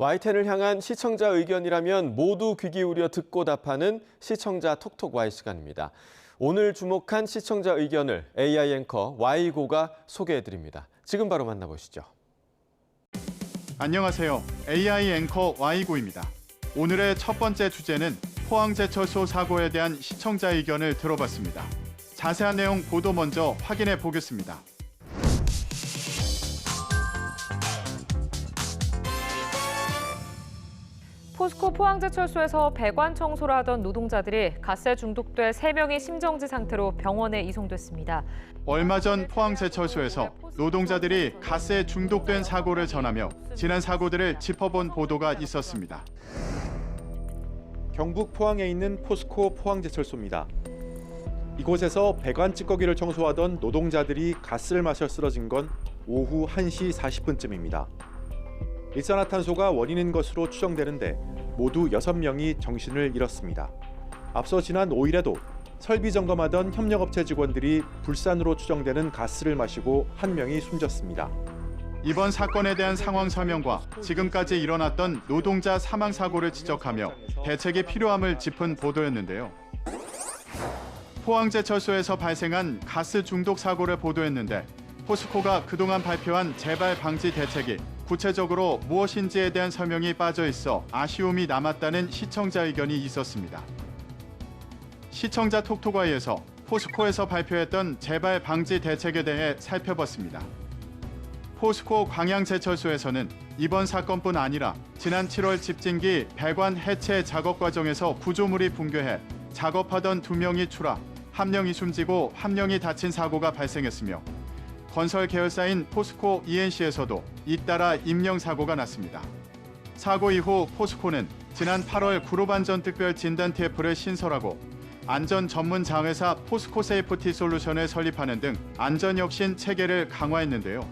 Y10을 향한 시청자 의견이라면 모두 귀 기울여 듣고 답하는 시청자 톡톡 Y 시간입니다. 오늘 주목한 시청자 의견을 AI 앵커 Y고가 소개해드립니다. 지금 바로 만나보시죠. 안녕하세요. AI 앵커 Y고입니다. 오늘의 첫 번째 주제는 포항제철소 사고에 대한 시청자 의견을 들어봤습니다. 자세한 내용 보도 먼저 확인해 보겠습니다. 포스코 포항제철소에서 배관 청소를 하던 노동자들이 가스에 중독돼 3명이 심정지 상태로 병원에 이송됐습니다. 얼마 전 포항제철소에서 노동자들이 가스에 중독된 사고를 전하며 지난 사고들을 짚어본 보도가 있었습니다. 경북 포항에 있는 포스코 포항제철소입니다. 이곳에서 배관 찌꺼기를 청소하던 노동자들이 가스를 마셔 쓰러진 건 오후 1시 40분쯤입니다. 일산화탄소가 원인인 것으로 추정되는데 모두 6명이 정신을 잃었습니다. 앞서 지난 5일에도 설비 점검하던 협력업체 직원들이 불산으로 추정되는 가스를 마시고 1명이 숨졌습니다. 이번 사건에 대한 상황 설명과 지금까지 일어났던 노동자 사망 사고를 지적하며 대책이 필요함을 짚은 보도였는데요. 포항제철소에서 발생한 가스 중독 사고를 보도했는데 포스코가 그동안 발표한 재발 방지 대책이 구체적으로 무엇인지에 대한 설명이 빠져 있어 아쉬움이 남았다는 시청자 의견이 있었습니다. 시청자 톡톡아이에서 포스코에서 발표했던 재발 방지 대책에 대해 살펴봤습니다. 포스코 광양제철소에서는 이번 사건뿐 아니라 지난 7월 집진기 배관 해체 작업 과정에서 구조물이 붕괴해 작업하던 2명이 추락, 1명이 숨지고 1명이 다친 사고가 발생했으며 건설 계열사인 포스코 ENC에서도 잇따라 인명사고가 났습니다. 사고 이후 포스코는 지난 8월 그룹 안전 특별 진단 TF를 신설하고 안전 전문 자회사 포스코 세이프티 솔루션을 설립하는 등 안전 혁신 체계를 강화했는데요.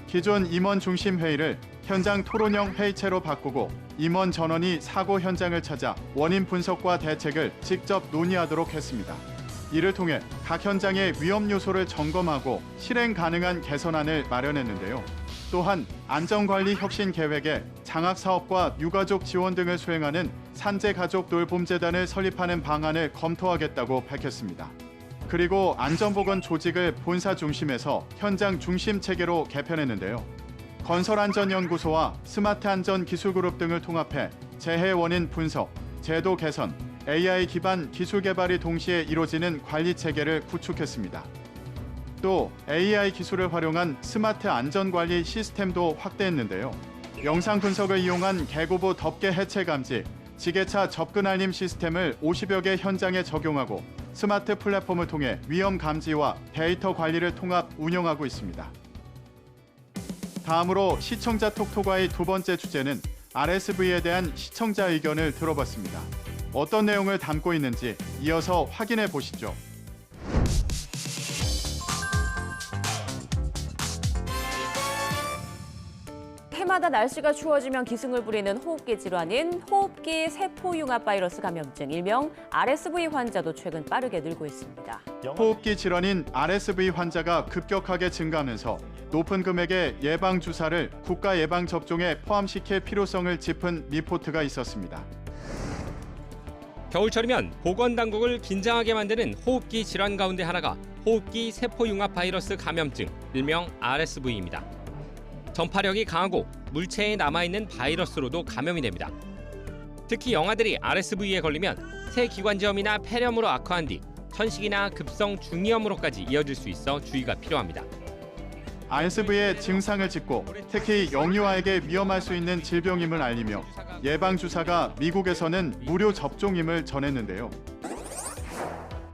기존 임원 중심 회의를 현장 토론형 회의체로 바꾸고 임원 전원이 사고 현장을 찾아 원인 분석과 대책을 직접 논의하도록 했습니다. 이를 통해 각 현장의 위험 요소를 점검하고 실행 가능한 개선안을 마련했는데요. 또한 안전관리 혁신 계획에 장학사업과 유가족 지원 등을 수행하는 산재가족 돌봄재단을 설립하는 방안을 검토하겠다고 밝혔습니다. 그리고 안전보건 조직을 본사 중심에서 현장 중심 체계로 개편했는데요. 건설안전연구소와 스마트안전기술그룹 등을 통합해 재해 원인 분석, 제도 개선, AI 기반 기술 개발이 동시에 이루어지는 관리 체계를 구축했습니다. 또 AI 기술을 활용한 스마트 안전관리 시스템도 확대했는데요. 영상 분석을 이용한 개고보 덮개 해체 감지, 지게차 접근 알림 시스템을 50여 개 현장에 적용하고 스마트 플랫폼을 통해 위험 감지와 데이터 관리를 통합 운영하고 있습니다. 다음으로 시청자 톡톡아의 두 번째 주제는 RSV에 대한 시청자 의견을 들어봤습니다. 어떤 내용을 담고 있는지 이어서 확인해 보시죠. 해마다 날씨가 추워지면 기승을 부리는 호흡기 질환인 호흡기 세포융합 바이러스 감염증, 일명 RSV 환자도 최근 빠르게 늘고 있습니다. 호흡기 질환인 RSV 환자가 급격하게 증가하면서 높은 금액의 예방 주사를 국가 예방 접종에 포함시킬 필요성을 짚은 리포트가 있었습니다. 겨울철이면 보건당국을 긴장하게 만드는 호흡기 질환 가운데 하나가 호흡기 세포융합 바이러스 감염증, 일명 RSV입니다. 전파력이 강하고 물체에 남아있는 바이러스로도 감염이 됩니다. 특히 영아들이 RSV에 걸리면 세기관지염이나 폐렴으로 악화한 뒤 천식이나 급성 중이염으로까지 이어질 수 있어 주의가 필요합니다. RSV의 증상을 짚고 특히 영유아에게 위험할 수 있는 질병임을 알리며 예방주사가 미국에서는 무료 접종임을 전했는데요.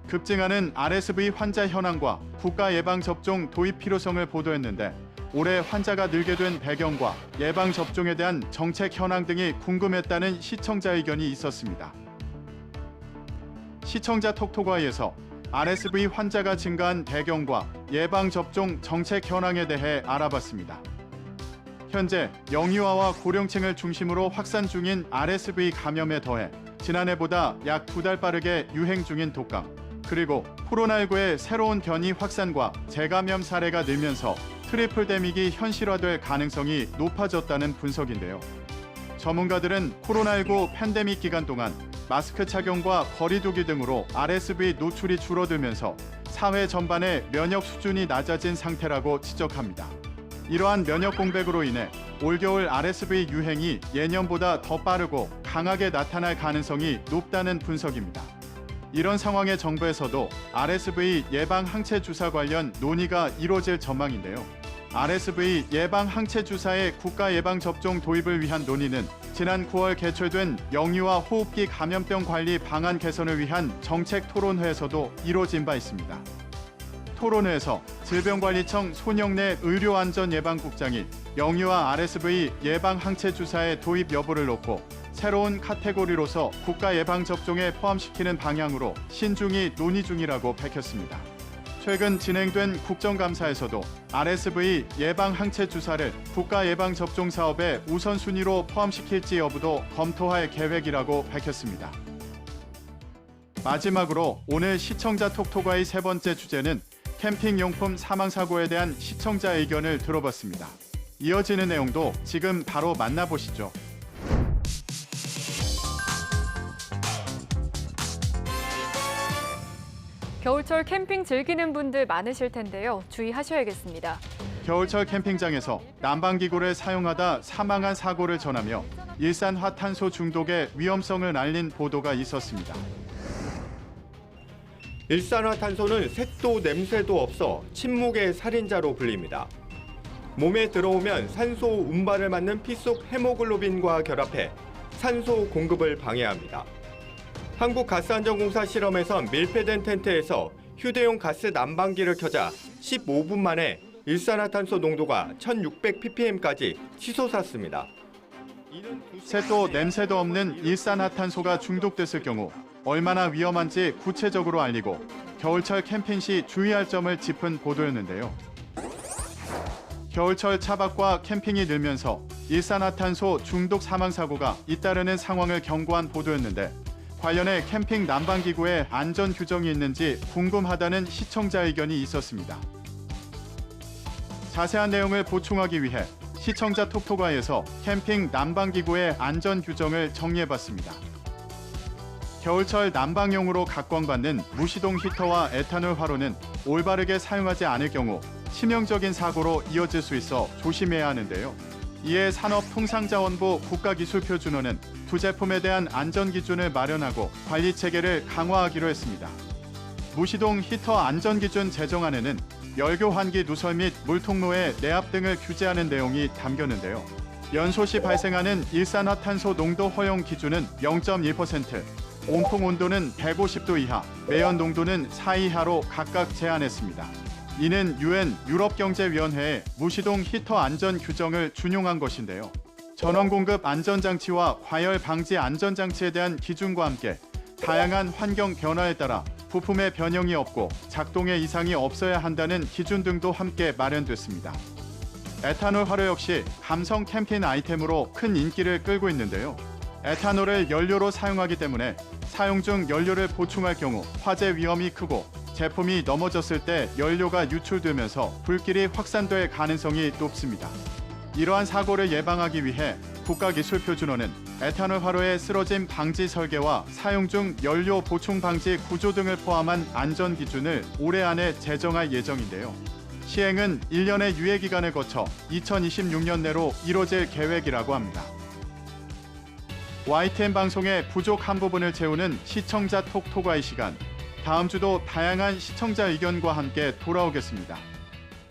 급증하는 RSV 환자 현황과 국가 예방접종 도입 필요성을 보도했는데 올해 환자가 늘게 된 배경과 예방접종에 대한 정책 현황 등이 궁금했다는 시청자 의견이 있었습니다. 시청자 톡톡아이에서 RSV 환자가 증가한 배경과 예방접종 정책 현황에 대해 알아봤습니다. 현재 영유아와 고령층을 중심으로 확산 중인 RSV 감염에 더해 지난해보다 약 2달 빠르게 유행 중인 독감, 그리고 코로나19의 새로운 변이 확산과 재감염 사례가 늘면서 트리플 데믹이 현실화될 가능성이 높아졌다는 분석인데요. 전문가들은 코로나19 팬데믹 기간 동안 마스크 착용과 거리 두기 등으로 RSV 노출이 줄어들면서 사회 전반의 면역 수준이 낮아진 상태라고 지적합니다. 이러한 면역 공백으로 인해 올겨울 RSV 유행이 예년보다 더 빠르고 강하게 나타날 가능성이 높다는 분석입니다. 이런 상황에 정부에서도 RSV 예방 항체 주사 관련 논의가 이뤄질 전망인데요. RSV 예방 항체 주사의 국가 예방 접종 도입을 위한 논의는 지난 9월 개최된 영유아 호흡기 감염병 관리 방안 개선을 위한 정책 토론회에서도 이뤄진 바 있습니다. 토론회에서 질병관리청 손영래 의료안전예방국장이 영유아 RSV 예방 항체 주사의 도입 여부를 놓고 새로운 카테고리로서 국가 예방 접종에 포함시키는 방향으로 신중히 논의 중이라고 밝혔습니다. 최근 진행된 국정감사에서도 RSV 예방 항체 주사를 국가 예방 접종 사업의 우선순위로 포함시킬지 여부도 검토할 계획이라고 밝혔습니다. 마지막으로 오늘 시청자 톡톡아의 세 번째 주제는 캠핑 용품 사망 사고에 대한 시청자 의견을 들어봤습니다. 이어지는 내용도 지금 바로 만나보시죠. 겨울철 캠핑 즐기는 분들 많으실 텐데요. 주의하셔야겠습니다. 겨울철 캠핑장에서 난방기구를 사용하다 사망한 사고를 전하며 일산화탄소 중독의 위험성을 알린 보도가 있었습니다. 일산화탄소는 색도 냄새도 없어 침묵의 살인자로 불립니다. 몸에 들어오면 산소 운반을 막는 피 속 헤모글로빈과 결합해 산소 공급을 방해합니다. 한국가스안전공사 실험에선 밀폐된 텐트에서 휴대용 가스 난방기를 켜자 15분 만에 일산화탄소 농도가 1600ppm까지 치솟았습니다. 색도 냄새도 없는 일산화탄소가 중독됐을 경우 얼마나 위험한지 구체적으로 알리고 겨울철 캠핑 시 주의할 점을 짚은 보도였는데요. 겨울철 차박과 캠핑이 늘면서 일산화탄소 중독 사망 사고가 잇따르는 상황을 경고한 보도였는데 관련해 캠핑 난방기구에 안전 규정이 있는지 궁금하다는 시청자 의견이 있었습니다. 자세한 내용을 보충하기 위해 시청자 톡톡아에서 캠핑 난방기구의 안전 규정을 정리해봤습니다. 겨울철 난방용으로 각광받는 무시동 히터와 에탄올 화로는 올바르게 사용하지 않을 경우 치명적인 사고로 이어질 수 있어 조심해야 하는데요. 이에 산업통상자원부 국가기술표준호는 두 제품에 대한 안전기준을 마련하고 관리체계를 강화하기로 했습니다. 무시동 히터 안전기준 제정안에는 열교환기 누설 및 물통로의 내압 등을 규제하는 내용이 담겼는데요. 연소 시 발생하는 일산화탄소 농도 허용 기준은 0.1%, 온풍 온도는 150도 이하, 매연 농도는 4 이하로 각각 제한했습니다. 이는 UN 유럽경제위원회의 무시동 히터 안전 규정을 준용한 것인데요. 전원 공급 안전장치와 과열 방지 안전장치에 대한 기준과 함께 다양한 환경 변화에 따라 부품의 변형이 없고 작동에 이상이 없어야 한다는 기준 등도 함께 마련됐습니다. 에탄올 화로 역시 감성 캠핑 아이템으로 큰 인기를 끌고 있는데요. 에탄올을 연료로 사용하기 때문에 사용 중 연료를 보충할 경우 화재 위험이 크고 제품이 넘어졌을 때 연료가 유출되면서 불길이 확산될 가능성이 높습니다. 이러한 사고를 예방하기 위해 국가기술표준호는 에탄올 화로의 쓰러짐 방지 설계와 사용 중 연료 보충 방지 구조 등을 포함한 안전 기준을 올해 안에 제정할 예정인데요. 시행은 1년의 유예 기간을 거쳐 2026년 내로 이뤄질 계획이라고 합니다. YTN 방송의 부족한 부분을 채우는 시청자 톡톡아이 시간. 다음 주도 다양한 시청자 의견과 함께 돌아오겠습니다.